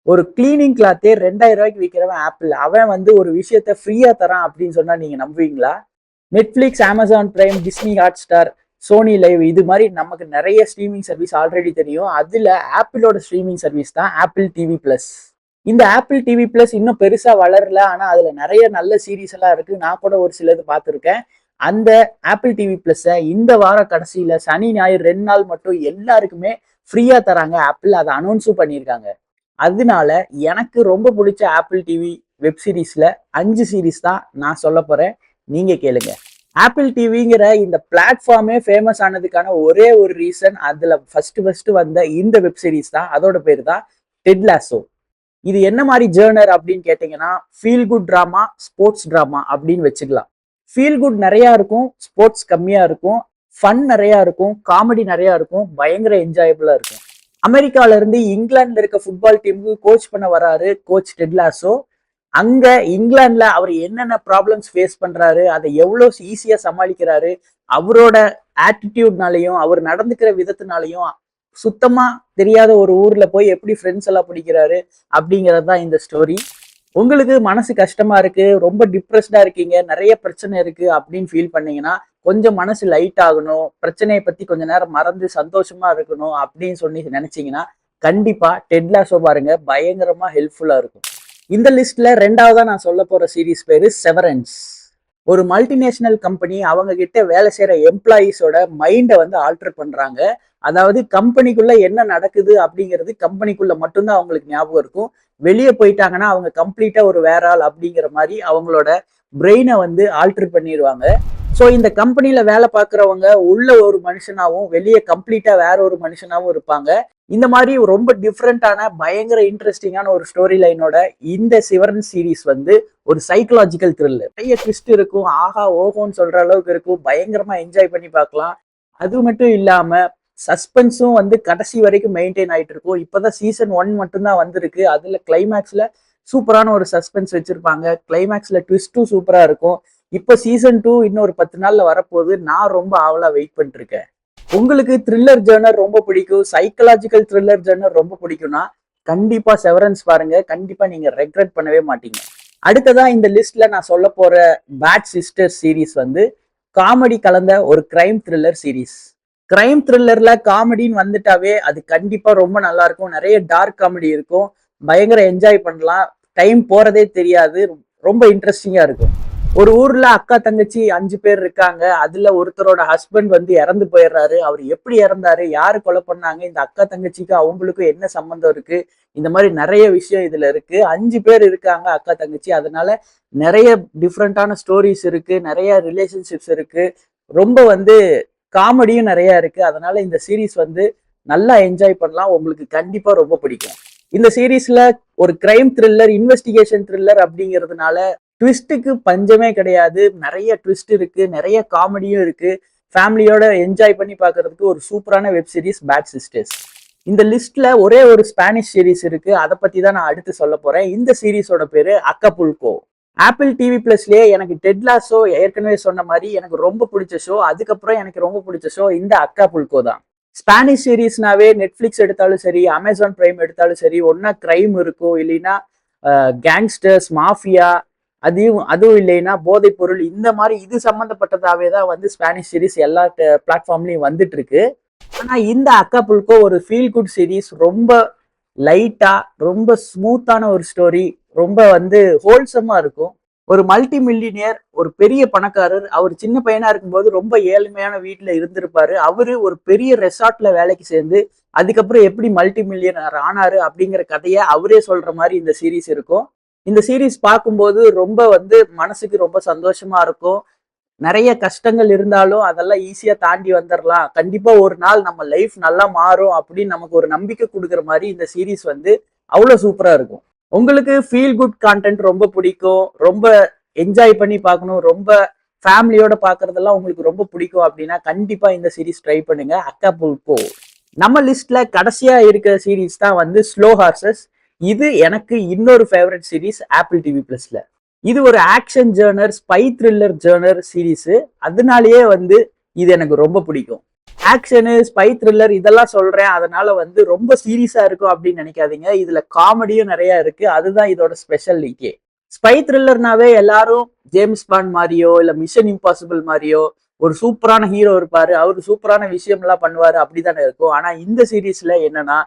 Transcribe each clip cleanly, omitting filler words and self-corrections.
ஒரு கிளீனிங் கிளாத்தே 2000 ரூபாய்க்கு விற்கிறவன் ஆப்பிள். அவன் வந்து ஒரு விஷயத்த ஃப்ரீயா தரான் அப்படின்னு சொன்னா நீங்க நம்புவீங்களா? Netflix, Amazon Prime, Disney Hotstar, Sony LIV இது மாதிரி நமக்கு நிறைய ஸ்ட்ரீமிங் சர்வீஸ் ஆல்ரெடி தெரியும். அதுல ஆப்பிளோட ஸ்ட்ரீமிங் சர்வீஸ் தான் ஆப்பிள் டிவி பிளஸ். இந்த ஆப்பிள் டிவி பிளஸ் இன்னும் பெருசா வளரல. ஆனா அதுல நிறைய நல்ல சீரீஸ் எல்லாம் இருக்கு. நான் கூட ஒரு சிலது பார்த்துருக்கேன். அந்த ஆப்பிள் டிவி பிளஸ் இந்த வார கடைசியில சனி ஞாயிறு 2 நாள் மட்டும் எல்லாருக்குமே ஃப்ரீயா தராங்க. ஆப்பிள் அதை அனௌன்ஸும் பண்ணியிருக்காங்க. அதனால எனக்கு ரொம்ப பிடிச்ச ஆப்பிள் டிவி வெப் சீரிஸ்ல 5 சீரீஸ் தான் நான் சொல்ல போறேன். நீங்க கேளுங்க. ஆப்பிள் டிவிங்கிற இந்த பிளாட்ஃபார்மே ஃபேமஸ் ஆனதுக்கான ஒரே ஒரு ரீசன், அதுல ஃபர்ஸ்ட் வந்த இந்த வெப் சீரிஸ் தான். அதோட பேர் தான் டெட் லாசோ. இது என்ன மாதிரி ஜேர்னர் அப்படின்னு கேட்டீங்கன்னா, feel good drama, sports drama அப்படின்னு வச்சுக்கலாம். ஃபீல் குட் நிறைய இருக்கும், ஸ்போர்ட்ஸ் கம்மியா இருக்கும், ஃபன் நிறைய இருக்கும், காமெடி நிறைய இருக்கும், பயங்கர என்ஜாயபிளா இருக்கும். அமெரிக்கால இருந்து இங்கிலாந்துல இருக்க ஃபுட்பால் டீமுக்கு கோச் பண்ண வராரு கோச் டெட் லாசோ. அங்க இங்கிலாந்துல அவர் என்னென்ன ப்ராப்ளம்ஸ் ஃபேஸ் பண்றாரு, அதை எவ்வளவு ஈஸியா சமாளிக்கிறாரு, அவரோட ஆட்டிடியூட்னாலையும் அவர் நடந்துக்கிற விதத்தினாலையும் சுத்தமா தெரியாத ஒரு ஊர்ல போய் எப்படி ஃப்ரெண்ட்ஸ் எல்லாம் பிடிக்கிறாரு அப்படிங்கிறது தான் இந்த ஸ்டோரி. உங்களுக்கு மனசு கஷ்டமா இருக்கு, ரொம்ப டிப்ரெஸ்டா இருக்கீங்க, நிறைய பிரச்சனை இருக்கு அப்படின்னு ஃபீல் பண்ணீங்கன்னா, கொஞ்சம் மனசு லைட் ஆகணும், பிரச்சனையை பத்தி கொஞ்ச நேரம் மறந்து சந்தோஷமா இருக்கணும் அப்படின்னு சொல்லி நினைச்சீங்கன்னா கண்டிப்பா டெட் லாசோ பாருங்க. பயங்கரமா ஹெல்ப்ஃபுல்லா இருக்கும். இந்த லிஸ்ட்ல 2வதா நான் சொல்ல போற சீரீஸ் பேரு செவரன்ஸ். ஒரு மல்டிநேஷனல் கம்பெனி அவங்க கிட்ட வேலை செய்யற எம்ப்ளாயீஸோட மைண்டை வந்து ஆல்டர் பண்றாங்க. அதாவது கம்பெனிக்குள்ள என்ன நடக்குது அப்படிங்கிறது கம்பெனிக்குள்ள மட்டும்தான் அவங்களுக்கு ஞாபகம் இருக்கும். வெளியே போயிட்டாங்கன்னா அவங்க கம்ப்ளீட்டா ஒரு வேற ஆள் அப்படிங்கிற மாதிரி அவங்களோட பிரெயினை வந்து ஆல்டர் பண்ணிடுவாங்க. ஸோ இந்த கம்பெனில வேலை பார்க்குறவங்க உள்ள ஒரு மனுஷனாவும் வெளியே கம்ப்ளீட்டா வேற ஒரு மனுஷனாவும் இருப்பாங்க. இந்த மாதிரி ரொம்ப டிஃப்ரெண்டான பயங்கர இன்ட்ரெஸ்டிங்கான ஒரு ஸ்டோரி லைனோட இந்த செவரன்ஸ் சீரீஸ் வந்து ஒரு சைக்கலாஜிக்கல் த்ரில்லர். நிறைய ட்விஸ்ட் இருக்கும், ஆஹா ஓஹோன்னு சொல்ற அளவுக்கு இருக்கும், பயங்கரமா என்ஜாய் பண்ணி பார்க்கலாம். அது மட்டும் இல்லாம சஸ்பென்ஸும் வந்து கடைசி வரைக்கும் மெயின்டைன் ஆயிட்டு இருக்கும். இப்பதான் சீசன் 1 மட்டும்தான் வந்திருக்கு. அதுல கிளைமேக்ஸ்ல சூப்பரான ஒரு சஸ்பென்ஸ் வச்சிருப்பாங்க. கிளைமேக்ஸ்ல ட்விஸ்டும் சூப்பரா இருக்கும். இப்போ சீசன் 2 இன்னும் ஒரு 10 நாள்ல வரப்போகுது. நான் ரொம்ப ஆவலா வெயிட் பண்ணிட்டு இருக்கேன். உங்களுக்கு த்ரில்லர் ஜர்னர் ரொம்ப பிடிக்கும், சைக்கலாஜிக்கல் த்ரில்லர் ஜர்னர் ரொம்ப பிடிக்கும்னா கண்டிப்பா செவரன்ஸ் பாருங்க. கண்டிப்பா நீங்க ரெக்ரெட் பண்ணவே மாட்டீங்க. அடுத்ததா இந்த லிஸ்ட்ல நான் சொல்ல போற பேட் சிஸ்டர்ஸ் சீரீஸ் வந்து காமெடி கலந்த ஒரு கிரைம் த்ரில்லர் சீரீஸ். கிரைம் த்ரில்லர்ல காமெடின்னு வந்துட்டாவே அது கண்டிப்பா ரொம்ப நல்லா இருக்கும். நிறைய டார்க் காமெடி இருக்கும், பயங்கர என்ஜாய் பண்ணலாம், டைம் போறதே தெரியாது, ரொம்ப இன்ட்ரெஸ்டிங்கா இருக்கும். ஒரு ஊர்ல அக்கா தங்கச்சி 5 பேர் இருக்காங்க. அதுல ஒருத்தரோட ஹஸ்பண்ட் வந்து இறந்து போயிடுறாரு. அவர் எப்படி இறந்தாரு, யாரு கொலை பண்ணாங்க, இந்த அக்கா தங்கச்சிக்கு அவங்களுக்கும் என்ன சம்பந்தம் இருக்கு, இந்த மாதிரி நிறைய விஷயம் இதுல இருக்கு. 5 பேர் இருக்காங்க அக்கா தங்கச்சி. அதனால நிறைய டிஃப்ரெண்டான ஸ்டோரிஸ் இருக்கு, நிறைய ரிலேஷன்ஷிப்ஸ் இருக்கு, ரொம்ப வந்து காமெடியும் நிறைய இருக்கு. அதனால இந்த சீரீஸ் வந்து நல்லா என்ஜாய் பண்ணலாம். உங்களுக்கு கண்டிப்பா ரொம்ப பிடிக்கும். இந்த சீரீஸ்ல ஒரு கிரைம் த்ரில்லர், இன்வெஸ்டிகேஷன் த்ரில்லர் அப்படிங்கிறதுனால ட்விஸ்ட்டுக்கு பஞ்சமே கிடையாது. நிறைய ட்விஸ்ட் இருக்கு, நிறைய காமெடியும் இருக்கு. ஃபேமிலியோட என்ஜாய் பண்ணி பார்க்கறதுக்கு ஒரு சூப்பரான வெப் சீரிஸ் பேட் சிஸ்டர்ஸ். இந்த லிஸ்ட்ல ஒரே ஒரு ஸ்பானிஷ் சீரீஸ் இருக்கு, அதை பத்தி தான் நான் அடுத்து சொல்ல போறேன். இந்த சீரீஸோட பேரு அக்கபுல்கோ. ஆப்பிள் டிவி பிளஸ்லயே எனக்கு டெட் லாசோ ஏற்கனவே சொன்ன மாதிரி எனக்கு ரொம்ப பிடிச்ச ஷோ. அதுக்கப்புறம் எனக்கு ரொம்ப பிடிச்ச ஷோ இந்த அக்கபுல்கோ தான். ஸ்பானிஷ் சீரீஸ்னாவே நெட்ஃபிளிக்ஸ் எடுத்தாலும் சரி, அமேசான் பிரைம் எடுத்தாலும் சரி, ஒன்னா கிரைம் இருக்கும், இல்லைன்னா கேங்ஸ்டர்ஸ், மாஃபியா, அதுவும் இல்லைன்னா போதைப் பொருள், இந்த மாதிரி இது சம்பந்தப்பட்டதாவே தான் வந்து ஸ்பானிஷ் சீரீஸ் எல்லா பிளாட்ஃபார்ம்லயும் வந்துட்டு இருக்கு. ஆனா இந்த அக்கபுல்கோ ஒரு ஃபீல் குட் சீரீஸ். ரொம்ப லைட்டா, ரொம்ப ஸ்மூத்தான ஒரு ஸ்டோரி, ரொம்ப வந்து ஹோல்சமா இருக்கும். ஒரு மல்டி மில்லியனியர், ஒரு பெரிய பணக்காரர். அவர் சின்ன பையனா இருக்கும்போது ரொம்ப ஏழ்மையான வீட்டுல இருந்திருப்பாரு. அவரு ஒரு பெரிய ரெசார்ட்ல வேலைக்கு சேர்ந்து அதுக்கப்புறம் எப்படி மல்டி மில்லியனர் ஆனாரு அப்படிங்கிற கதையை அவரே சொல்ற மாதிரி இந்த சீரீஸ் இருக்கும். இந்த சீரீஸ் பார்க்கும்போது ரொம்ப வந்து மனசுக்கு ரொம்ப சந்தோஷமா இருக்கும். நிறைய கஷ்டங்கள் இருந்தாலும் அதெல்லாம் ஈஸியா தாண்டி வந்துடலாம், கண்டிப்பா ஒரு நாள் நம்ம லைஃப் நல்லா மாறும் அப்படின்னு நமக்கு ஒரு நம்பிக்கை கொடுக்குற மாதிரி இந்த சீரீஸ் வந்து அவ்வளவு சூப்பரா இருக்கும். உங்களுக்கு ஃபீல் குட் கான்டென்ட் ரொம்ப பிடிக்கும், ரொம்ப என்ஜாய் பண்ணி பார்க்கணும், ரொம்ப ஃபேமிலியோட பார்க்கறதெல்லாம் உங்களுக்கு ரொம்ப பிடிக்கும் அப்படின்னா கண்டிப்பா இந்த சீரீஸ் ட்ரை பண்ணுங்க, அக்கபுல்கோ. நம்ம லிஸ்ட்ல கடைசியா இருக்கிற சீரீஸ் தான் வந்து ஸ்லோ ஹார்சஸ். இது எனக்கு இன்னொரு ஃபேவரட் சீரீஸ் ஆப்பிள் டிவி பிளஸ்ல. இது ஒரு action genre, spy thriller genre series. அதனாலேயே வந்து இது எனக்கு ரொம்ப பிடிக்கும். ஆக்ஷனு, ஸ்பை த்ரில்லர் இதெல்லாம் சொல்றேன். அதனால வந்து ரொம்ப சீரியஸா இருக்கும் அப்படின்னு நினைக்காதீங்க. இதுல காமெடியும் நிறைய இருக்கு. அதுதான் இதோட ஸ்பெஷாலிட்டியே. ஸ்பை த்ரில்லர்னாவே எல்லாரும் ஜேம்ஸ் பாண்ட் மாதிரியோ இல்ல மிஷன் இம்பாசிபிள் மாதிரியோ ஒரு சூப்பரான ஹீரோ இருப்பாரு, அவரு சூப்பரான விஷயம் எல்லாம் பண்ணுவாரு அப்படித்தானே இருக்கும். ஆனா இந்த சீரீஸ்ல என்னன்னா,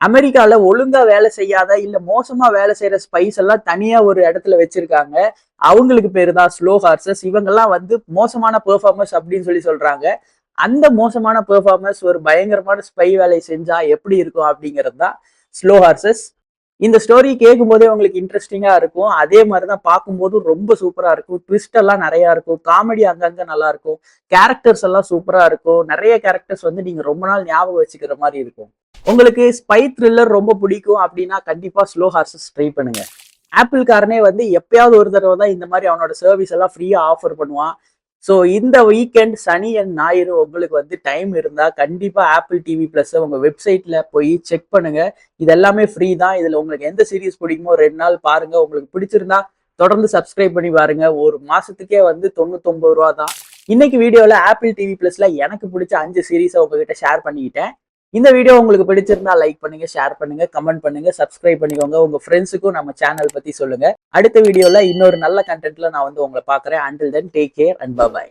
அமெரிக்கால ஒழுங்கா வேலை செய்யாத இல்ல மோசமா வேலை செய்யற ஸ்பைஸ் எல்லாம் தனியா ஒரு இடத்துல வச்சிருக்காங்க. அவங்களுக்கு பேரு தான் ஸ்லோ ஹார்சஸ். இவங்கெல்லாம் வந்து மோசமான பெர்ஃபார்மன்ஸ் அப்படின்னு சொல்றாங்க. அந்த மோசமான பெர்ஃபார்மன்ஸ் ஒரு பயங்கரமான ஸ்பை வேலை செஞ்சா எப்படி இருக்கும் அப்படிங்கிறது தான் ஸ்லோ ஹார்சஸ். இந்த ஸ்டோரி கேட்கும் போதே உங்களுக்கு இன்ட்ரெஸ்டிங்கா இருக்கும். அதே மாதிரிதான் பார்க்கும்போதும் ரொம்ப சூப்பரா இருக்கும். ட்விஸ்ட் எல்லாம் நிறைய இருக்கும். காமெடி அங்கங்க நல்லா இருக்கும். கேரக்டர்ஸ் எல்லாம் சூப்பரா இருக்கும். நிறைய கேரக்டர்ஸ் வந்து நீங்க ரொம்ப நாள் ஞாபகம் வச்சுக்கிற மாதிரி இருக்கும். உங்களுக்கு ஸ்பை த்ரில்லர் ரொம்ப பிடிக்கும் அப்படின்னா கண்டிப்பா ஸ்லோ ஹார்சஸ் ட்ரை பண்ணுங்க. ஆப்பிள் காரனே வந்து எப்பயாவது ஒரு தடவை தான் இந்த மாதிரி அவனோட சர்வீஸ் எல்லாம் ஃப்ரீயா ஆஃபர் பண்ணுவான். ஸோ இந்த வீக்கெண்ட் சனி அண்ட் ஞாயிறு உங்களுக்கு வந்து டைம் இருந்தா கண்டிப்பா ஆப்பிள் டிவி பிளஸ் உங்க வெப்சைட்ல போய் செக் பண்ணுங்க. இது எல்லாமே ஃப்ரீ தான். இதுல உங்களுக்கு எந்த சீரிஸ் பிடிக்குமோ 2 நாள் பாருங்க. உங்களுக்கு பிடிச்சிருந்தா தொடர்ந்து சப்ஸ்கிரைப் பண்ணி பாருங்க. ஒரு மாசத்துக்கே வந்து 99 ரூபா தான். இன்னைக்கு வீடியோல ஆப்பிள் டிவி பிளஸ்ல எனக்கு பிடிச்ச 5 சீரீஸை உங்ககிட்ட ஷேர் பண்ணிக்கிட்டேன். இந்த வீடியோ உங்களுக்கு பிடிச்சிருந்தா லைக் பண்ணுங்க, ஷேர் பண்ணுங்க, கமெண்ட் பண்ணுங்க, சப்ஸ்கிரைப் பண்ணிக்கோங்க. உங்க ஃப்ரெண்ட்ஸுக்கும் நம்ம சேனல் பத்தி சொல்லுங்க. அடுத்த வீடியோல இன்னொரு நல்ல கண்டென்ட்ல நான் வந்து உங்களை பாக்குறேன். Until then take care and by.